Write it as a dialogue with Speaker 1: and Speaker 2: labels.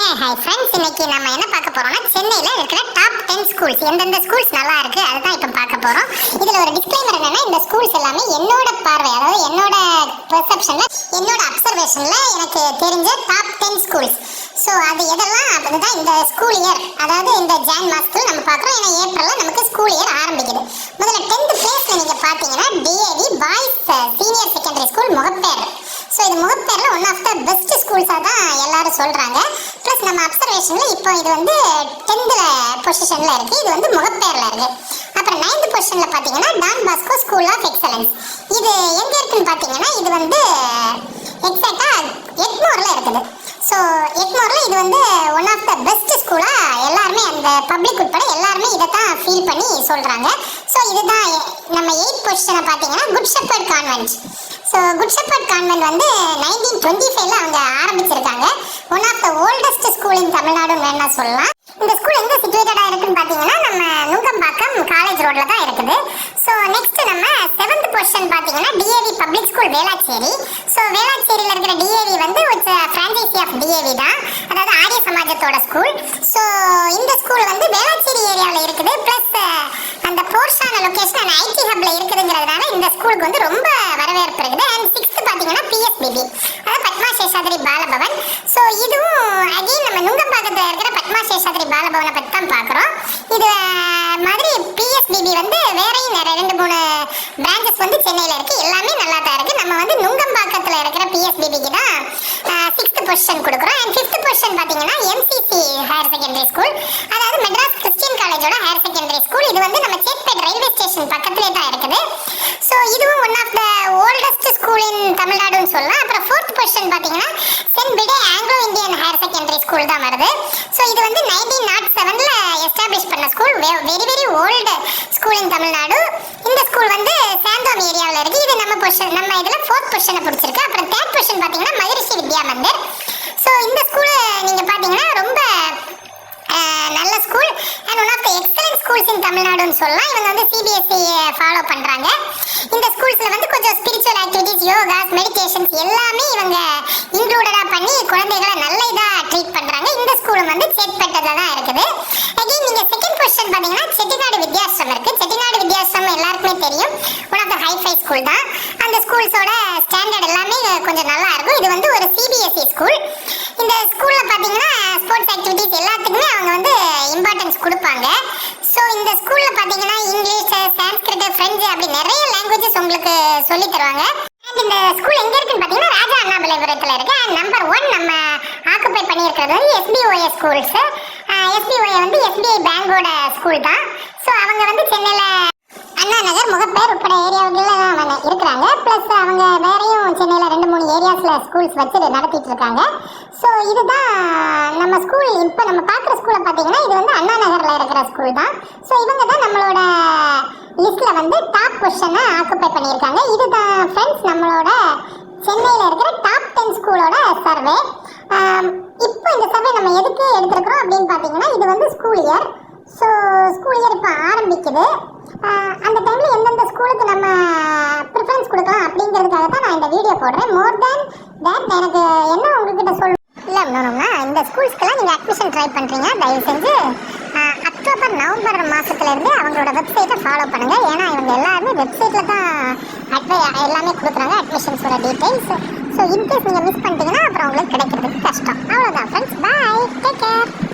Speaker 1: Hi friends, இன்னைக்கு நம்ம என்ன பார்க்க போறோம்னா சென்னையில இருக்கிற டாப் 10 ஸ்கூல்ஸ். எந்தெந்த ஸ்கூல்ஸ் நல்லா இருக்கு அதுதான் இப்போ பார்க்க போறோம். இதுல ஒரு டிஸ்க்ளைமர் என்னன்னா, இந்த ஸ்கூல்ஸ் எல்லாமே என்னோட பார்வை, அதாவது என்னோட பெர்செப்ஷன்ல, என்னோட அப்சர்வேஷன்ல எனக்கு தெரிஞ்ச டாப் 10 ஸ்கூல்ஸ். ஸோ அது எதெல்லாம் அதுதான் இந்த ஸ்கூல் இயர், அதாவது இந்த ஜான் மாசத்துல நம்ம பார்க்குறோம். ஏன்னா ஏப்ரல்ல நமக்கு ஸ்கூல் இயர் ஆரம்பிக்குது. முதல்ல 10th பிளேஸ்ல நீங்க பாத்தீங்கன்னா DAV boys senior secondary school Mogappair. So இது முகப்பேரில் ஒன் ஆஃப் த பெஸ்ட் ஸ்கூல்ஸாக தான் எல்லாரும் சொல்கிறாங்க. ப்ளஸ் நம்ம அப்சர்வேஷனில் இப்போ இது வந்து 10th பொசிஷனில் இருக்குது. இது வந்து முகப்பேரில் இருக்குது. அப்புறம் 9th பொசிஷனில் பார்த்தீங்கன்னா Don Bosco school of excellence. இது எங்கே இருக்குன்னு பார்த்தீங்கன்னா, இது வந்து எக்ஸாக்டாக எக்மோரில் இருக்குது. ஸோ எக்மோரில் இது வந்து ஒன் ஆஃப் த பெஸ்ட் ஸ்கூலாக எல்லாருமே, அந்த பப்ளிக் உட்பட எல்லாருமே இதை தான் ஃபீல் பண்ணி சொல்கிறாங்க. ஸோ இதுதான் நம்ம 8th பொசிஷனை பார்த்தீங்கன்னா good shepherd convent. So good shepherd convent வந்து 1925ல் அவங்க ஆரம்பிச்சிருக்காங்க. One of the oldest school in தமிழ்நாடுன்னு வேணா சொல்லலாம். இந்த ஸ்கூல் எங்கே சிச்சுவேட்டடாக இருக்குன்னு பார்த்தீங்கன்னா, நம்ம நுங்கம்பாக்கம் காலேஜ் ரோட்டில் தான் இருக்குது. ஸோ நெக்ஸ்ட் நம்ம 7th பொசிஷன் பார்த்தீங்கன்னா DAV public school Velachery. So வேளாச்சேரியில் இருக்கிற டிஏவி வந்து ஒரு ஃப்ரான்ச்சைசி ஆஃப் டிஏவி தான், அதாவது ஆரிய சமாஜத்தோட ஸ்கூல். ஸோ இந்த ஸ்கூல் வந்து வேளாச்சேரி ஏரியாவில் இருக்குது. ப்ளஸ் அந்த போர்ஷான லொக்கேஷன் அந்த ஐடி ஹப்ல இருக்குதுங்கிறதுனால இந்த ஸ்கூலுக்கு வந்து ரொம்ப வரவேற்பு இருக்குது. அண்ட் 6th பார்த்தீங்கன்னா பிஎஸ்பிபி, அதாவது பத்மா சேஷாதிரி பாலபவன். ஸோ இதுவும் அகைன் நம்ம நுங்கம்பாக்கத்தில் இருக்கிற பத்மா சேஷாதிரி பாலபவனை பற்றி தான் பார்க்குறோம். இது மாதிரி பிஎஸ்பிபி வந்து வேறையும் 2-3 பிரான்ச்சஸ் வந்து சென்னையில் இருக்குது. எல்லாமே நல்லா தான் இருக்குது. நம்ம வந்து நுங்கம்பாக்கத்தில் இருக்கிற பிஎஸ்பிபிக்கு தான் 6th பொசிஷன் கொடுக்குறோம். அண்ட் 5th பொசிஷன் பார்த்தீங்கன்னா எம்சிசி ஹையர் செகண்டரி ஸ்கூல், அதாவது மெட்ராஸ் கிறிஸ்டியன் காலேஜோட ஹையர் செகண்டரி ஸ்கூல். இது வந்து நம்ம சேத்பேட் ரயில்வே ஸ்டேஷன் பக்கத்திலே தான் இருக்குது. ஸோ இதுவும் one of the oldest school in தமிழ்நாடுன்னு சொல்லலாம். அப்புறம் 4th பொசிஷன் பார்த்தீங்கன்னா Saint Bede Anglo Indian higher secondary school தான் வருது. ஸோ இது வந்து 1907ல் எஸ்டாப்ளிஷ் பண்ண school, very old school in Tamil Nadu. இந்த ஸ்கூல் வந்து சாந்தோம் ஏரியாவில் இருக்குது. இது நம்ம இதில் 4th பொசிஷனை பிடிச்சிருக்கு. அப்புறம் 3rd பொசிஷன் பார்த்தீங்கன்னா மகரிஷி வித்யா மந்திர். ஸோ இந்த ஸ்கூல் நீங்கள் பார்த்தீங்கன்னா ரொம்ப நல்ல school and one of the excellent schools in தமிழ்நாடுன்னு சொல்லலாம். இவங்க வந்து சிபிஎஸ்சி ஃபாலோ பண்ணுறாங்க. இந்த ஸ்கூல்ஸில் வந்து கொஞ்சம் ஸ்பிரிச்சுவல் ஆக்டிவிட்டிஸ், யோகாஸ், மெடிடேஷன்ஸ் எல்லாமே இவங்க இன்க்ளூடடாக பண்ணி குழந்தைகளை நல்ல இதாக ட்ரீட் பண்ணுறாங்க. இந்த ஸ்கூலும் வந்து சேத்பேட்டில் தான் இருக்குது. அகைன் நீங்கள் 2nd பொசிஷன் பார்த்தீங்கன்னா செட்டிநாடு வித்யாசிரம் இருக்குது. செட்டிநாடு வித்யாசிரம் எல்லாருக்குமே தெரியும், one of the hi fi school தான். அந்த ஸ்கூல்ஸோட ஸ்டாண்டர்ட் எல்லாமே கொஞ்சம் நல்லா இருக்கும். இது வந்து ஒரு சிபிஎஸ்சி ஸ்கூல். இந்த ஸ்கூலில் பார்த்தீங்கன்னா ஸ்போர்ட்ஸ் ஆக்டிவிட்டிஸ் எல்லாத்துக்குமே அவங்க வந்து இம்பார்ட்டன்ஸ் கொடுப்பாங்க. ஸோ இந்த ஸ்கூலில் பார்த்தீங்கன்னா இங்கிலீஷ், சான்ஸ்கிரிட், ஃப்ரெஞ்சு அப்படி நிறைய லாங்குவேஜஸ் உங்களுக்கு சொல்லி தருவாங்க. அண்ட் இந்த ஸ்கூல் எங்கே இருக்குன்னு பார்த்தீங்கன்னா ராஜா அண்ணாமலைபுரத்தில் இருக்குது. அண்ட் நம்பர் 1 நம்ம ஆக்குப்பை பண்ணியிருக்கிறது வந்து எஸ்பிஓஏ ஸ்கூல்ஸு. எஸ்பிஓஏ வந்து எஸ்பிஐ பேங்கோட ஸ்கூல் தான். ஸோ அவங்க வந்து சென்னையில் அண்ணா நகர், முகப்பேர் உட்பட ஏரியாவுகளில் தான் இருக்கிறாங்க. ப்ளஸ் அவங்க வேறையும் சென்னையில் 2-3 ஏரியாஸில் ஸ்கூல்ஸ் வச்சு நடத்திட்டு இருக்காங்க. ஸோ இதுதான் நம்ம ஸ்கூல். இப்போ நம்ம பார்க்குற ஸ்கூலை பார்த்தீங்கன்னா இது வந்து அண்ணா நகரில் இருக்கிற ஸ்கூல் தான். ஸோ இவங்க தான் நம்மளோட லிஸ்ட்டில் வந்து டாப் பொசிஷனை ஆக்குப்பை பண்ணியிருக்காங்க. இதுதான் ஃப்ரெண்ட்ஸ் நம்மளோட சென்னையில் இருக்கிற டாப் 10 ஸ்கூலோட சர்வே. இப்போ இந்த சர்வே நம்ம எதுக்கு எடுத்துருக்குறோம் அப்படின்னு பார்த்தீங்கன்னா, இது வந்து school year. So school year இப்போ ஆரம்பிக்குது. அந்த டைமில் எந்தெந்த ஸ்கூலுக்கு நம்ம ப்ரிஃபரன்ஸ் கொடுக்கலாம் அப்படிங்கிறதுக்காக தான் நான் இந்த வீடியோ போடுறேன். மோர் தேன் தேட் எனக்கு என்ன உங்ககிட்ட சொல்லணும் இல்லை அப்படின்னா, இந்த ஸ்கூல்ஸ்க்கெல்லாம் நீங்கள் அட்மிஷன் ட்ரை பண்ணுறீங்க, தயவு செஞ்சு அக்டோபர் நவம்பர் மாதத்துலேருந்து அவங்களோட வெப்சைட்டை ஃபாலோ பண்ணுங்கள். ஏன்னா இவங்க எல்லாருமே வெப்சைட்டில் தான் எல்லாமே கொடுக்குறாங்க, அட்மிஷன்ஸோட டீட்டெயில்ஸ். ஸோ இன்கேஸ் நீங்கள் மிஸ் பண்ணிட்டீங்கன்னா அப்புறம் உங்களுக்கு கிடைக்கிறதுக்கு கஷ்டம். அவ்வளோதான் ஃப்ரெண்ட்ஸ்.